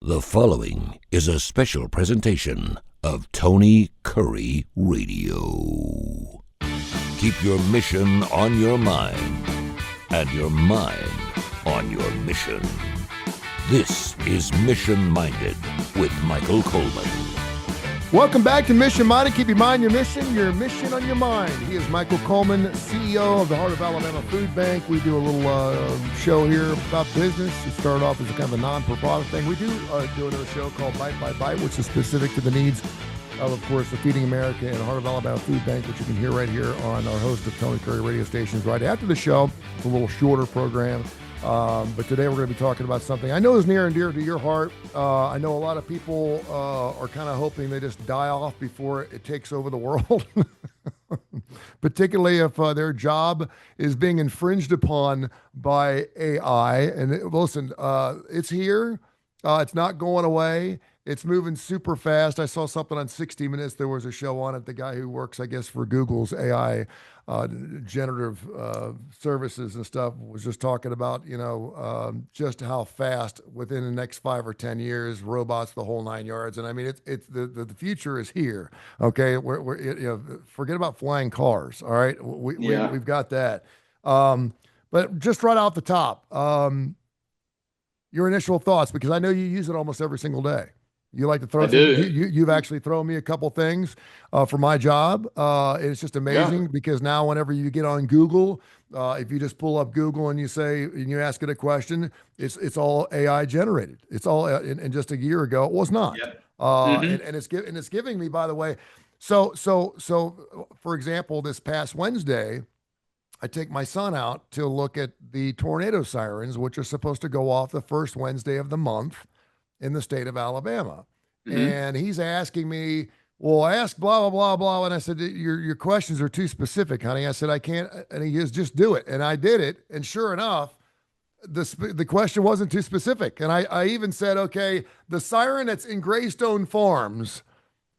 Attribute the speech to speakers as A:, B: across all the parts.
A: The following is a special presentation of Tony Curry Radio. Keep your mission on your mind and your mind on your mission. This is Mission Minded with Michael Coleman.
B: Welcome back to Mission Minded. Keep your mind your mission on your mind. He is Michael Coleman, CEO of the Heart of Alabama Food Bank. We do a little show here about business. It started off as a kind of a non-profit thing. We do another show called Bite by Bite, which is specific to the needs of course, the Feeding America and Heart of Alabama Food Bank, which you can hear right here on our host of Tony Curry radio stations right after the show. It's a little shorter program. But today we're going to be talking about something I know is near and dear to your heart. I know a lot of people are kind of hoping they just die off before it takes over the world, particularly if their job is being infringed upon by AI. And listen, it's here. It's not going away. It's moving super fast. I saw something on 60 Minutes. There was a show on it. The guy who works, I guess, for Google's AI generative services and stuff was just talking about, just how fast within the next 5 or 10 years, robots, the whole 9 yards. And I mean, it's the future is here. Okay, forget about flying cars. All right, we've got that. But just right off the top, your initial thoughts, because I know you use it almost every single day. You like to throw. You've actually thrown me a couple things for my job. It's just amazing because now whenever you get on Google, if you just pull up Google and you ask it a question, it's all AI generated. It's all and just a year ago it was not. And it's giving me, by the way. So for example, this past Wednesday, I take my son out to look at the tornado sirens, which are supposed to go off the first Wednesday of the month in the state of Alabama. And he's asking me, well, ask blah, blah, blah, blah. And I said, your questions are too specific, honey. I said, I can't. And he goes, just do it. And I did it. And sure enough, the question wasn't too specific. And I even said, okay, the siren that's in Greystone Farms,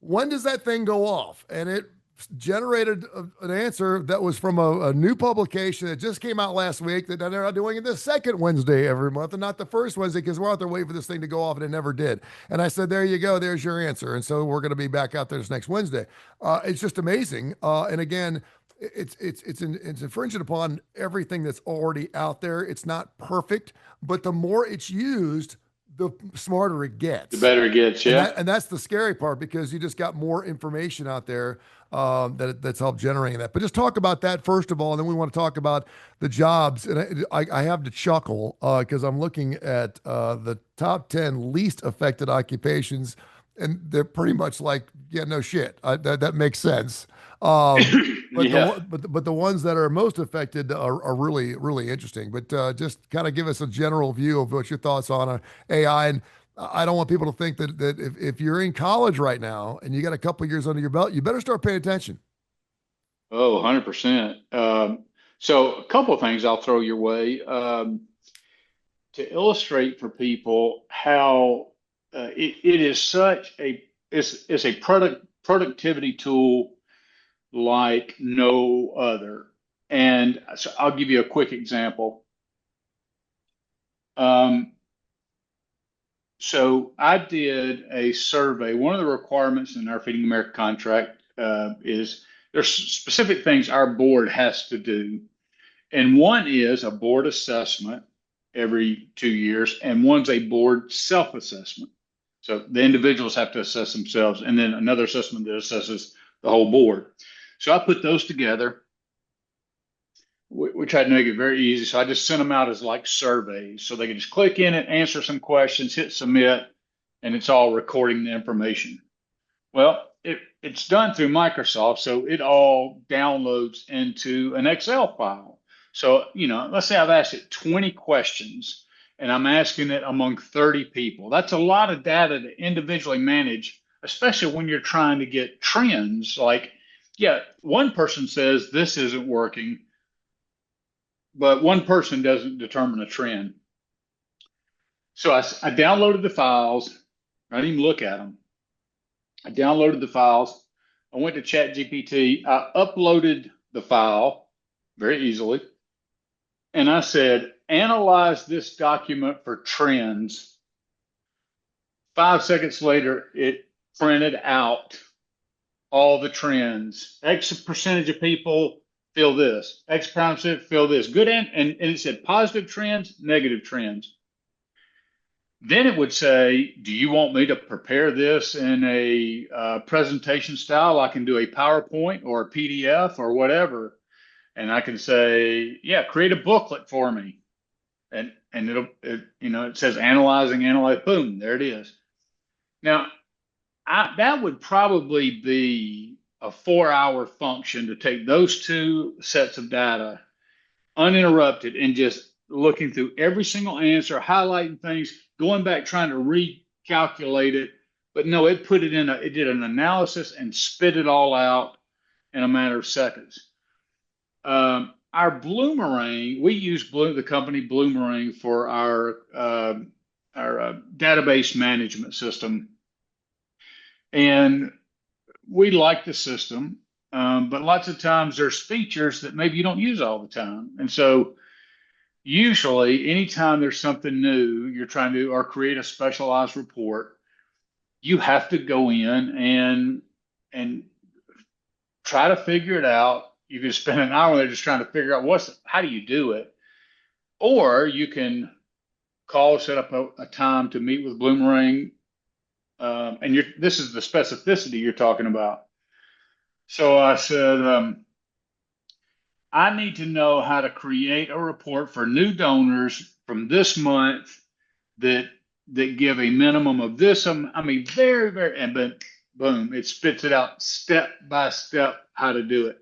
B: when does that thing go off? And it generated an answer that was from a new publication that just came out last week, that they're not doing it the second Wednesday every month and not the first Wednesday, because we're out there waiting for this thing to go off and it never did. And I said, there you go, there's your answer. And so we're going to be back out there this next Wednesday. It's just amazing. And again, it's infringing upon everything that's already out there. It's not perfect, but the more it's used, the smarter it gets.
C: The better it gets, yeah.
B: And that's the scary part, because you just got more information out there that's helped generating that. But just talk about that first of all, and then we want to talk about the jobs. And I have to chuckle because I'm looking at the top 10 least affected occupations, and they're pretty much like, yeah, no shit. That makes sense. But the ones that are most affected are really, really interesting. But just kind of give us a general view of what your thoughts on AI. And I don't want people to think that if you're in college right now and you got a couple of years under your belt, you better start paying attention.
C: Oh, 100%. So a couple of things I'll throw your way to illustrate for people how it is such it's a productivity tool like no other. And so I'll give you a quick example. So I did a survey. One of the requirements in our Feeding America contract is there's specific things our board has to do. And one is a board assessment every 2 years, and one's a board self-assessment. So the individuals have to assess themselves, and then another assessment that assesses the whole board. So I put those together. We tried to make it very easy. So I just sent them out as like surveys, so they can just click in it, answer some questions, hit submit, and it's all recording the information. Well, it's done through Microsoft, so it all downloads into an Excel file. So, let's say I've asked it 20 questions and I'm asking it among 30 people. That's a lot of data to individually manage, especially when you're trying to get trends. Like, one person says this isn't working, but one person doesn't determine a trend. So I downloaded the files. I didn't even look at them. I downloaded the files. I went to ChatGPT. I uploaded the file very easily. And I said, analyze this document for trends 5 seconds later, it printed out all the trends. X percentage of people feel this. X percent feel this. Good and it said positive trends, negative trends. Then it would say, do you want me to prepare this in a presentation style? I can do a PowerPoint or a PDF or whatever. And I can say, yeah, create a booklet for me. And it says analyze, boom, there it is. Now, that would probably be a 4-hour function to take those two sets of data uninterrupted and just looking through every single answer, highlighting things, going back, trying to recalculate it. But no, it did an analysis and spit it all out in a matter of seconds. Our Bloomerang, we use the company Bloomerang for our database management system. And we like the system, but lots of times there's features that maybe you don't use all the time. And so usually anytime there's something new you're trying to or create a specialized report, you have to go in and try to figure it out. You can spend an hour there just trying to figure out how do you do it? Or you can set up a time to meet with Bloomerang. And this is the specificity you're talking about. So I said, I need to know how to create a report for new donors from this month that give a minimum of this. Very, very, and then boom, it spits it out step by step how to do it.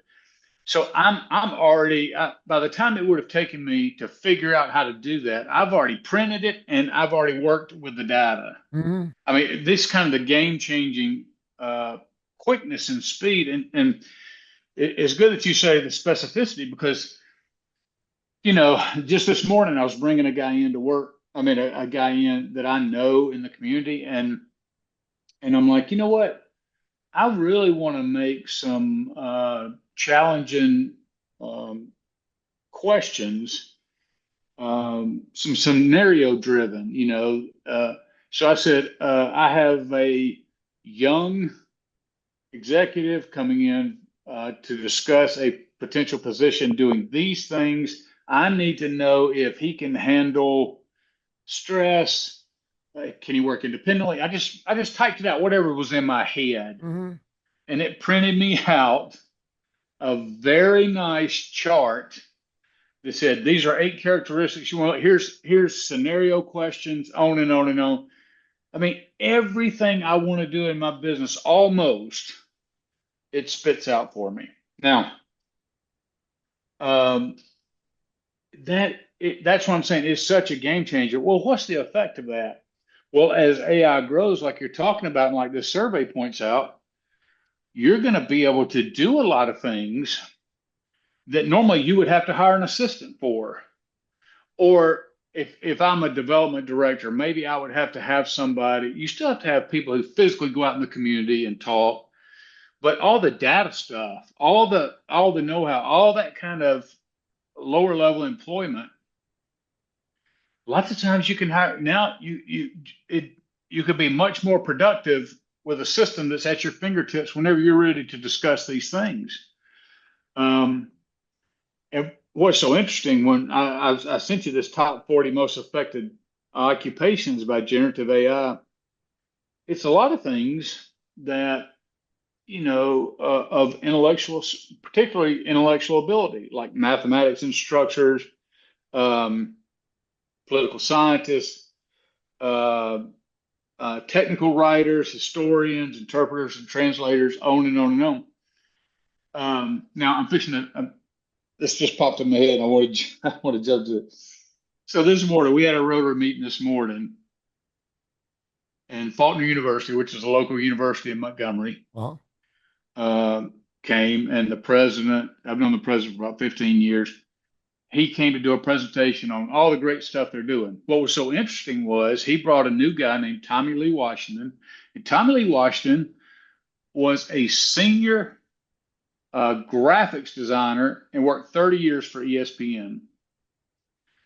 C: So I'm already, by the time it would have taken me to figure out how to do that, I've already printed it and I've already worked with the data. Mm-hmm. This kind of the game-changing quickness and speed. And it's good that you say the specificity because, just this morning I was bringing a guy into work. A guy in that I know in the community. And I'm like, you know what? I really want to make some challenging questions, some scenario driven, so I said, I have a young executive coming in to discuss a potential position doing these things. I need to know if he can handle stress. Can he work independently? I just typed it out, whatever was in my head. Mm-hmm. And it printed me out a very nice chart that said, these are 8 characteristics you want. Here's scenario questions, on and on and on. Everything I want to do in my business, almost, it spits out for me. Now, that's what I'm saying. It's such a game changer. Well, what's the effect of that? Well, as AI grows, like you're talking about, and like this survey points out, you're going to be able to do a lot of things that normally you would have to hire an assistant for. Or if I'm a development director, maybe I would have to have somebody. You still have to have people who physically go out in the community and talk. But all the data stuff, all the know-how, all that kind of lower level employment, lots of times you can hire. Now you could be much more productive with a system that's at your fingertips whenever you're ready to discuss these things. And what's so interesting, when I sent you this top 40 most affected occupations by generative AI, it's a lot of things that, of particularly intellectual ability, like mathematics instructors, political scientists, technical writers, historians, interpreters, and translators, on and on and on. Now I'm fixing to. This just popped in my head. I want to jump to it. So this morning we had a Rotary meeting this morning, and Faulkner University, which is a local university in Montgomery, came, and the president. I've known the president for about 15 years. He came to do a presentation on all the great stuff they're doing. What was so interesting was he brought a new guy named Tommy Lee Washington. And Tommy Lee Washington was a senior graphics designer and worked 30 years for ESPN.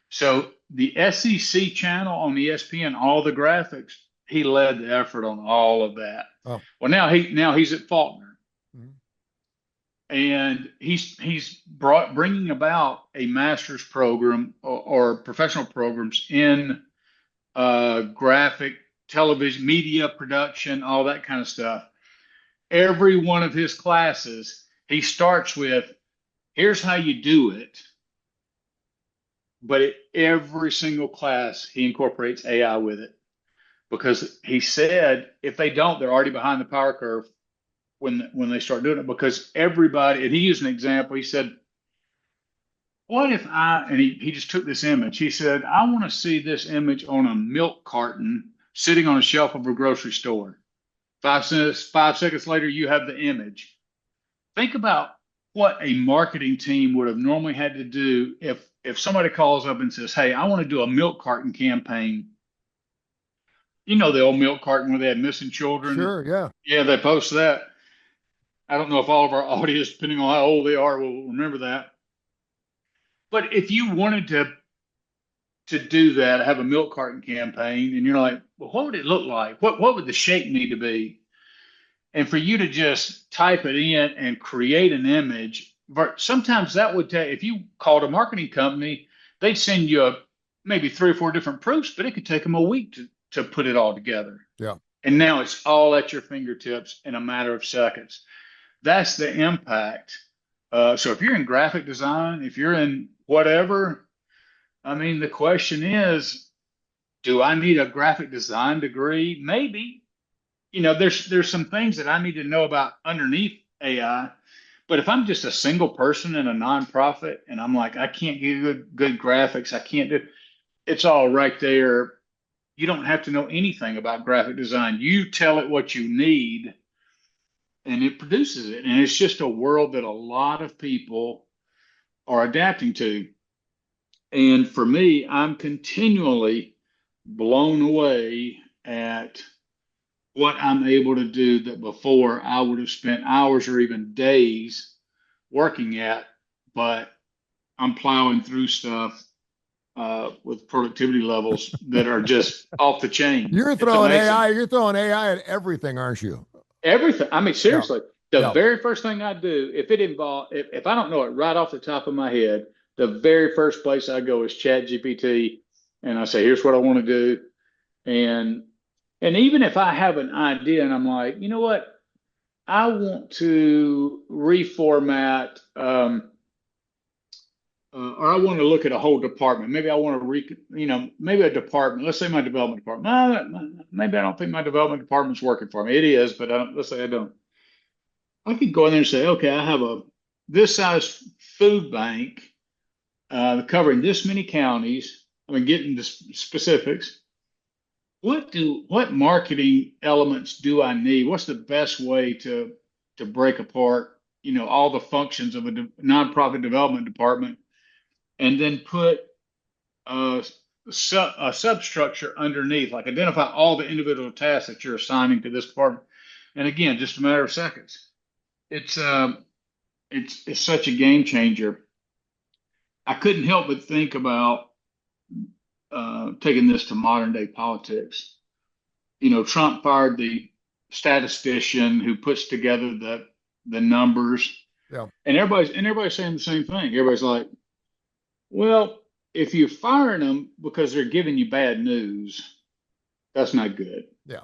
C: So the SEC channel on ESPN, all the graphics, he led the effort on all of that.
B: Oh.
C: Well, now he's at Faulkner,
B: Mhm.
C: and he's bringing about a master's program or professional programs in graphic television, media production, all that kind of stuff. Every one of his classes, he starts with, here's how you do it. But every single class, he incorporates AI with it, because he said if they don't, they're already behind the power curve when they start doing it. Because everybody, and he used an example. He said, "What if and he just took this image. He said, I want to see this image on a milk carton sitting on a shelf of a grocery store. 5 seconds later, you have the image. Think about what a marketing team would have normally had to do if somebody calls up and says, hey, I want to do a milk carton campaign. You know, the old milk carton where they had missing children.
B: Sure, yeah.
C: Yeah, they post that. I don't know if all of our audience, depending on how old they are, will remember that. But if you wanted to do that, have a milk carton campaign, and you're like, well, what would it look like? What would the shape need to be? And for you to just type it in and create an image, sometimes that would take, if you called a marketing company, they'd send you maybe 3 or 4 different proofs, but it could take them a week to put it all together.
B: Yeah.
C: And now it's all at your fingertips in a matter of seconds. That's the impact. So if you're in graphic design, if you're in whatever, I mean, the question is, do I need a graphic design degree? Maybe. You know, there's some things that I need to know about underneath AI. But if I'm just a single person in a nonprofit and I'm like, I can't get good graphics, I can't do, it's all right there. You don't have to know anything about graphic design. You tell it what you need and it produces it. And it's just a world that a lot of people are adapting to. And for me, I'm continually blown away at what I'm able to do that before I would have spent hours or even days working at, but I'm plowing through stuff with productivity levels that are just off the chain.
B: You're throwing AI at everything, aren't you?
C: Everything. I mean, seriously, the very first thing I do, if I don't know it right off the top of my head, the very first place I go is ChatGPT, and I say, here's what I want to do. And even if I have an idea and I'm like, you know what, I want to reformat, or I want to look at a whole department. Maybe I want to maybe a department, let's say my development department. Maybe I don't think my development department's working for me. It is, but let's say I don't. I could go in there and say, okay, I have this size food bank covering this many counties. I mean, getting the specifics. What marketing elements do I need? What's the best way to break apart, all the functions of a nonprofit development department, and then put a substructure underneath, like identify all the individual tasks that you're assigning to this department. And again, just a matter of seconds. It's such a game changer. I couldn't help but think about taking this to modern day politics. Trump fired the statistician who puts together the numbers.
B: Yeah.
C: And everybody's saying the same thing. Everybody's like, well, if you're firing them because they're giving you bad news, that's not good.
B: Yeah.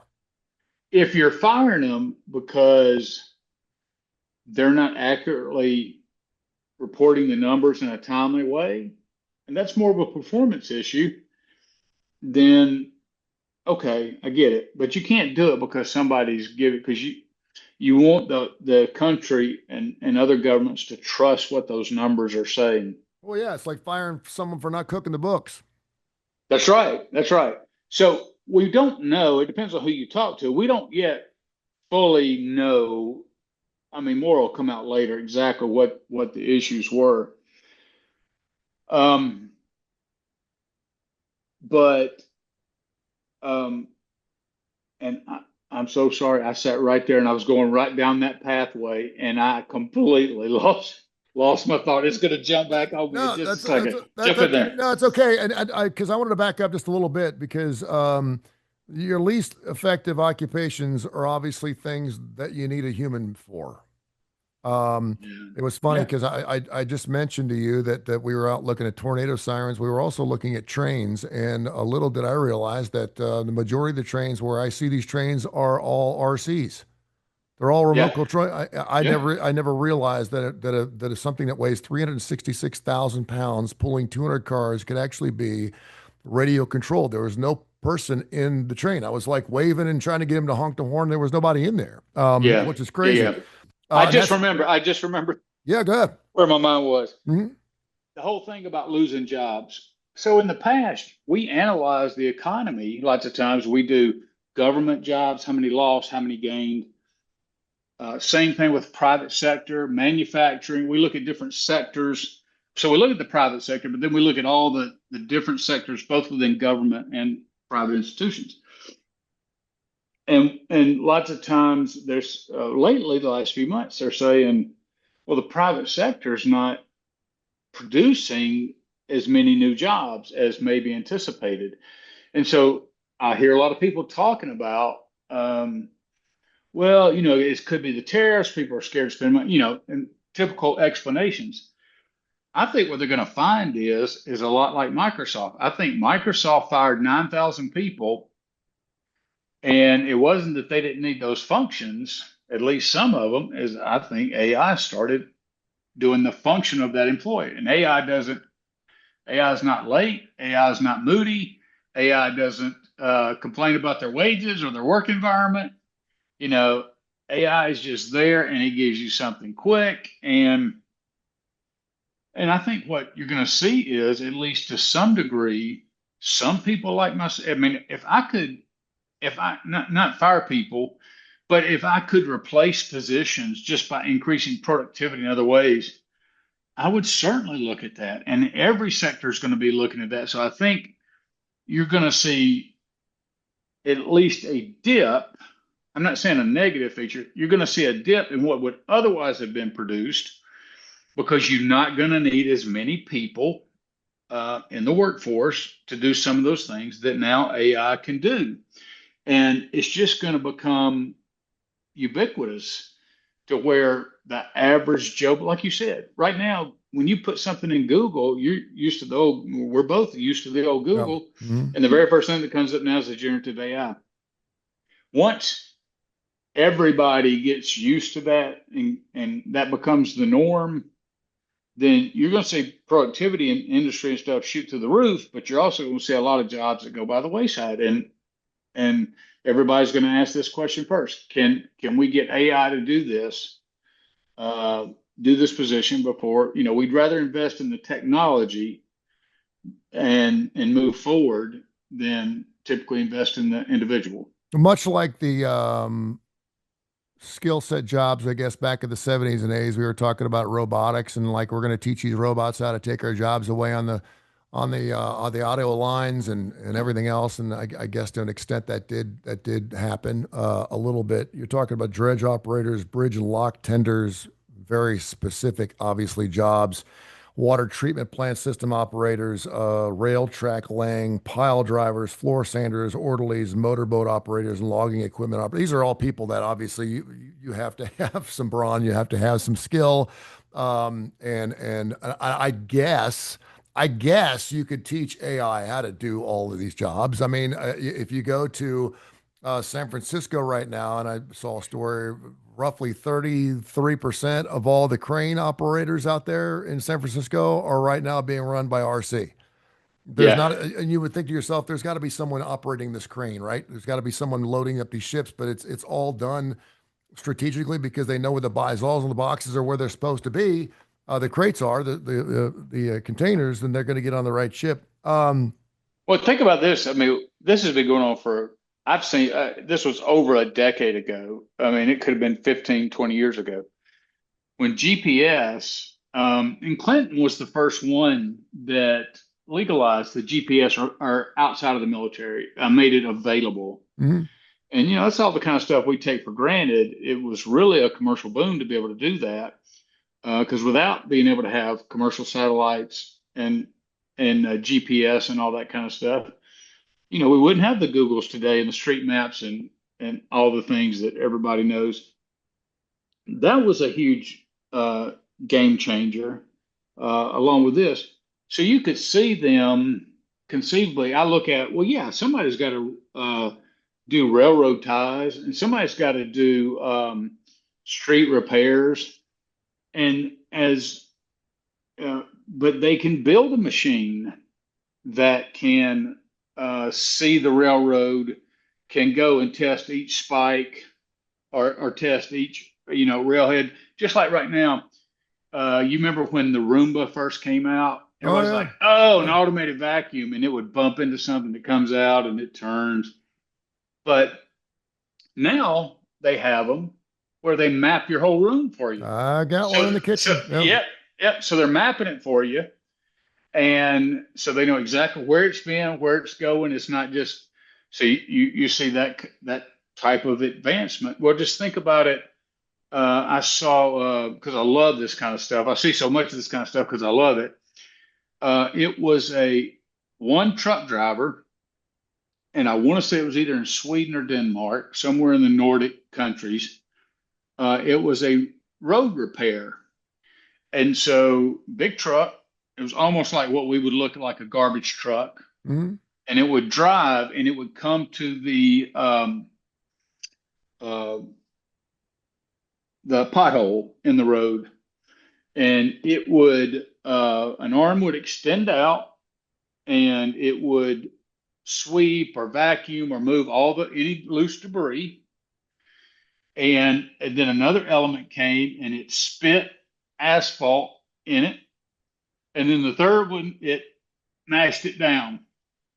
C: If you're firing them because they're not accurately reporting the numbers in a timely way, and that's more of a performance issue, then okay, I get it. But you can't do it because somebody's giving, because you want the country and other governments to trust what those numbers are saying.
B: Well, yeah, it's like firing someone for not cooking the books.
C: That's right. That's right. So we don't know. It depends on who you talk to. We don't yet fully know. I mean, more will come out later exactly what the issues were. And I'm so sorry. I sat right there and I was going right down that pathway and I completely lost my thought. It's going to jump back over me just a second. Jump in there.
B: No, it's okay. And because I wanted to back up just a little bit because Your least effective occupations are obviously things that you need a human for. Um,
C: Yeah.
B: it was funny
C: Yeah.
B: because I just mentioned to you that we were out looking at tornado sirens. We were also looking at trains, and a little did I realize that the majority of the trains where I see these trains are all RCs. They're all remote
C: Yeah.
B: control.
C: Yeah.
B: I never realized that something that weighs 366,000 pounds pulling 200 cars could actually be radio controlled. There was no person in the train. I was like waving and trying to get him to honk the horn. There was nobody in there,
C: Yeah.
B: which is
C: Yeah.
B: crazy.
C: Yeah. I
B: And
C: just
B: that's
C: remember, I just remember
B: yeah, go ahead.
C: where my mind was.
B: Mhm.
C: The whole thing about losing jobs. So in the past, we analyze the economy. Lots of times we do government jobs, how many lost, how many gained. Same thing with private sector, manufacturing. We look at different sectors. So we look at the private sector, but then we look at all the different sectors, both within government and private institutions. And lots of times there's lately the last few months they're saying, well, the private sector is not producing as many new jobs as maybe anticipated. And so I hear a lot of people talking about, well, it could be the tariffs. People are scared to spend money, and typical explanations. I think what they're going to find is a lot like Microsoft. I think Microsoft fired 9,000 people, and it wasn't that they didn't need those functions. At least some of them, is I think AI started doing the function of that employee, and AI is not late. AI is not moody. AI doesn't complain about their wages or their work environment. You know, AI is just there and it gives you something quick. And I think what you're going to see is, at least to some degree, some people like myself. I mean, if I not fire people, but if I could replace positions just by increasing productivity in other ways, I would certainly look at that. And every sector is going to be looking at that. So I think you're going to see at least a dip. I'm not saying a negative feature. You're going to see a dip in what would otherwise have been produced because you're not going to need as many people in the workforce to do some of those things that now AI can do. And it's just going to become ubiquitous to where the average Joe, like you said, right now, when you put something in Google, you're used to we're both used to the old
B: Yeah.
C: Google.
B: Mhm.
C: And the very first thing that comes up now is the generative AI. Once everybody gets used to that and that becomes the norm, then you're going to see productivity in industry and stuff shoot through the roof, but you're also going to see a lot of jobs that go by the wayside. And everybody's going to ask this question first: Can we get AI to uh, do this position before? We'd rather invest in the technology and move forward than typically invest in the individual.
B: Much like the skill set jobs, I guess, back in the 70s and 80s, we were talking about robotics and like we're going to teach these robots how to take our jobs away on the audio lines and everything else. And I guess to an extent that did happen a little bit. You're talking about dredge operators, bridge and lock tenders, very specific, obviously, jobs. Water treatment plant system operators, rail track laying, pile drivers, floor sanders, orderlies, motorboat operators, and logging equipment operators. These are all people that obviously you have to have some brawn, you have to have some skill, and I guess you could teach AI how to do all of these jobs. I mean, if you go to San Francisco right now, and I saw a story, roughly 33% of all the crane operators out there in San Francisco are right now being run by RC. There's
C: Yeah.
B: not, and you would think to yourself, there's got to be someone operating this crane, right? There's got to be someone loading up these ships, but it's all done strategically because they know where the buys-alls and the boxes are where they're supposed to be. The crates are the containers, then they're going to get on the right ship.
C: Well, think about this. I mean, this has been going on I've seen, this was over a decade ago. I mean, it could have been 15, 20 years ago when GPS, and Clinton was the first one that legalized the GPS or outside of the military, made it available.
B: Mhm.
C: And, that's all the kind of stuff we take for granted. It was really a commercial boom to be able to do that. Because without being able to have commercial satellites and GPS and all that kind of stuff, we wouldn't have the Googles today and the street maps and all the things that everybody knows. That was a huge game changer, along with this. So you could see them conceivably. I look at, well, yeah, somebody's got to do railroad ties, and somebody's got to do street repairs, and but they can build a machine that can see the railroad, can go and test each spike or test each railhead. Just like right now, you remember when the Roomba first came out? Everybody's like, oh, an automated vacuum, and it would bump into something that comes out and it turns. But now they have them where they map your whole room for you.
B: I got one in the kitchen.
C: Yep. So they're mapping it for you. And so they know exactly where it's been, where it's going. It's not just, so you see that type of advancement. Well, just think about it. I saw, because I love this kind of stuff. I see so much of this kind of stuff because I love it. It was one truck driver, and I want to say it was either in Sweden or Denmark, somewhere in the Nordic countries. It was a road repair. And so big truck, it was almost like what we would look like a garbage truck.
B: Mm-hmm.
C: And it would drive and it would come to the pothole in the road, and it would an arm would extend out and it would sweep or vacuum or move any loose debris. And then another element came and it spit asphalt in it. And then the third one, it mashed it down,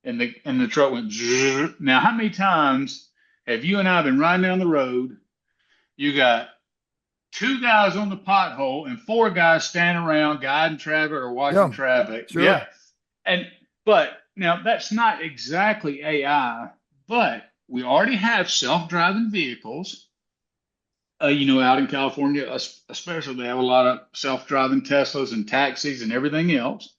C: and the truck went zzz. Now, how many times have you and I been riding down the road? You got 2 guys on the pothole and 4 guys standing around guiding traffic or watching traffic.
B: Sure.
C: Yeah. But now that's not exactly AI, but we already have self-driving vehicles. Out in California, especially, they have a lot of self-driving Teslas and taxis and everything else.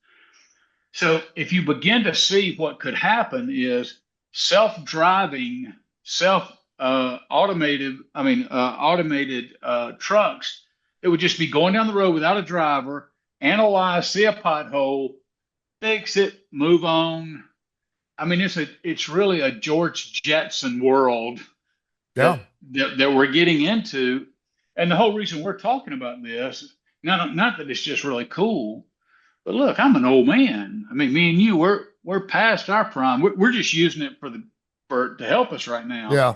C: So if you begin to see what could happen is automated trucks that would just be going down the road without a driver, analyze, see a pothole, fix it, move on. I mean, it's really a George Jetson world.
B: Yeah.
C: That we're getting into. And the whole reason we're talking about this, not that it's just really cool, but look, I'm an old man. I mean, me and you, we're past our prime. We're just using it to help us right now.
B: Yeah.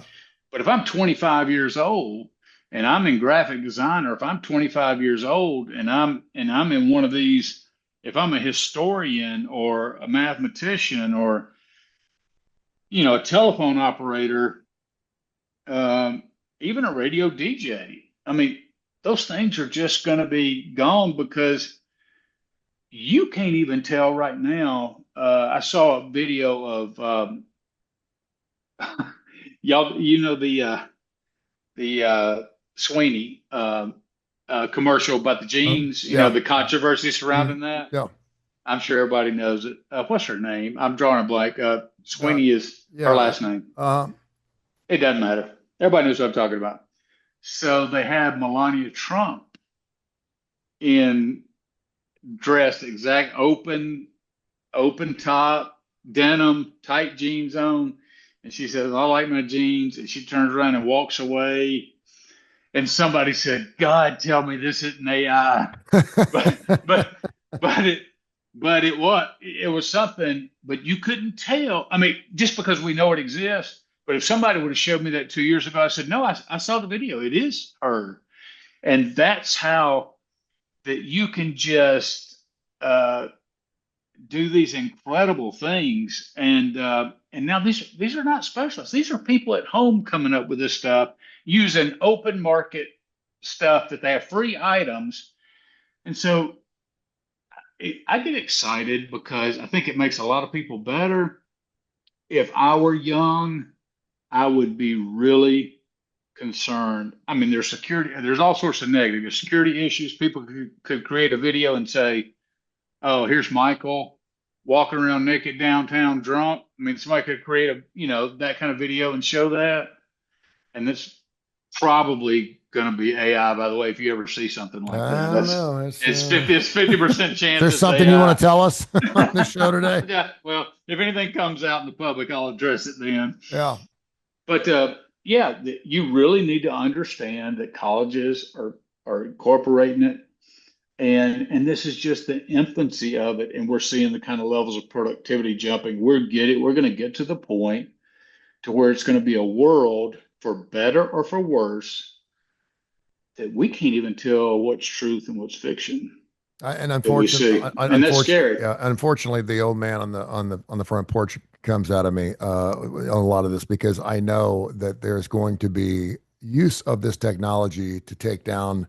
C: But if I'm 25 years old and I'm in graphic design, or if I'm 25 years old and I'm in one of these, if I'm a historian or a mathematician or a telephone operator, even a radio DJ. I mean, those things are just going to be gone because you can't even tell right now. I saw a video of y'all, the Sweeney commercial about the jeans, the controversy surrounding that.
B: Yeah.
C: I'm sure everybody knows it. What's her name? I'm drawing a blank. Sweeney is her last name. It doesn't matter. Everybody knows what I'm talking about. So they had Melania Trump dressed exact open top, denim, tight jeans on. And she says, I like my jeans. And she turns around and walks away. And somebody said, God, tell me this isn't AI. but it was something, but you couldn't tell. I mean, just because we know it exists. But if somebody would have showed me that 2 years ago, I said, no, I saw the video. It is her. And that's how that you can just do these incredible things. And now these are not specialists. These are people at home coming up with this stuff, using open market stuff that they have free items. And so I get excited because I think it makes a lot of people better. If I were young, I would be really concerned. I mean, there's all sorts of negative. There's security issues. People could create a video and say, oh, here's Michael. walking around naked downtown drunk. I mean, somebody could create that kind of video and show that. And it's probably going to be AI, by the way, if you ever see something like that.
B: I don't know.
C: It's 50% chance.
B: There's something you want to tell us on the show today?
C: Yeah. Well, if anything comes out in the public, I'll address it then.
B: Yeah.
C: But you really need to understand that colleges are incorporating it. And this is just the infancy of it. And we're seeing the kind of levels of productivity jumping. We're going to get to the point to where it's going to be a world, for better or for worse, that we can't even tell what's truth and what's fiction.
B: And unfortunately,
C: and that's scary.
B: Yeah, unfortunately, the old man on the front porch comes out of me on a lot of this, because I know that there's going to be use of this technology to take down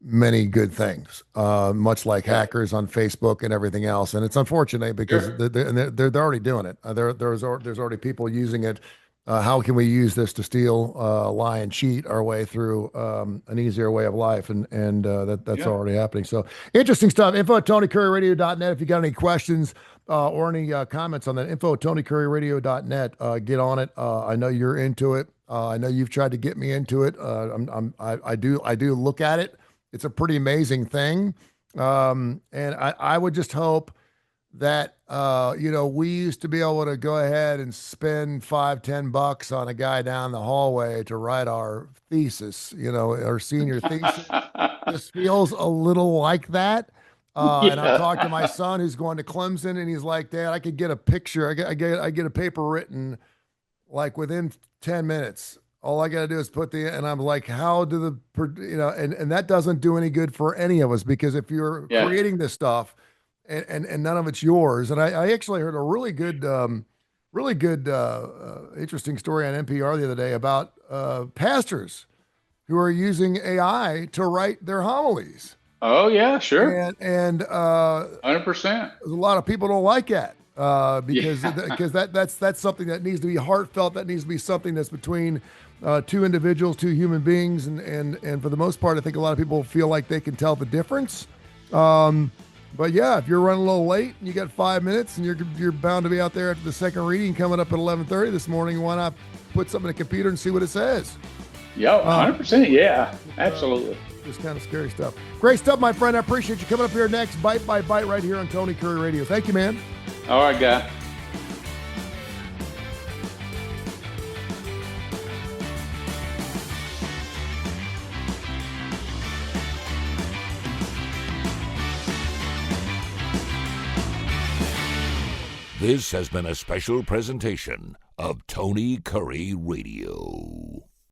B: many good things, much like hackers on Facebook and everything else. And it's unfortunate because they're already doing it. There's already people using it. How can we use this to steal, lie, and cheat our way through an easier way of life? And that's already happening. So interesting stuff. info@TonyCurryRadio.net. If you got any questions or any comments on that, info@TonyCurryRadio.net. Get on it. I know you're into it. I know you've tried to get me into it. I do look at it. It's a pretty amazing thing. And I would just hope that, we used to be able to go ahead and spend $5-10 on a guy down the hallway to write our thesis, our senior thesis. This feels a little like that. And I talked to my son who's going to Clemson, and he's like, Dad, I could get a picture. I get a paper written like within 10 minutes. All I got to do is and I'm like, how do and that doesn't do any good for any of us, because if you're creating this stuff and none of it's yours. And I actually heard a really good, interesting story on NPR the other day about pastors who are using AI to write their homilies.
C: Oh yeah, sure.
B: And
C: 100%.
B: A lot of people don't like that because that's something that needs to be heartfelt. That needs to be something that's between two individuals, two human beings, and for the most part, I think a lot of people feel like they can tell the difference. But yeah, if you're running a little late and you got 5 minutes and you're bound to be out there after the second reading coming up at 11:30 this morning, why not put something in the computer and see what it says?
C: Yeah, 100%. Yeah, absolutely.
B: Just kind of scary stuff. Great stuff, my friend. I appreciate you coming up here next, Bite by Bite, right here on Tony Curry Radio. Thank you, man.
C: All right, guy.
A: This has been a special presentation of Tony Curry Radio.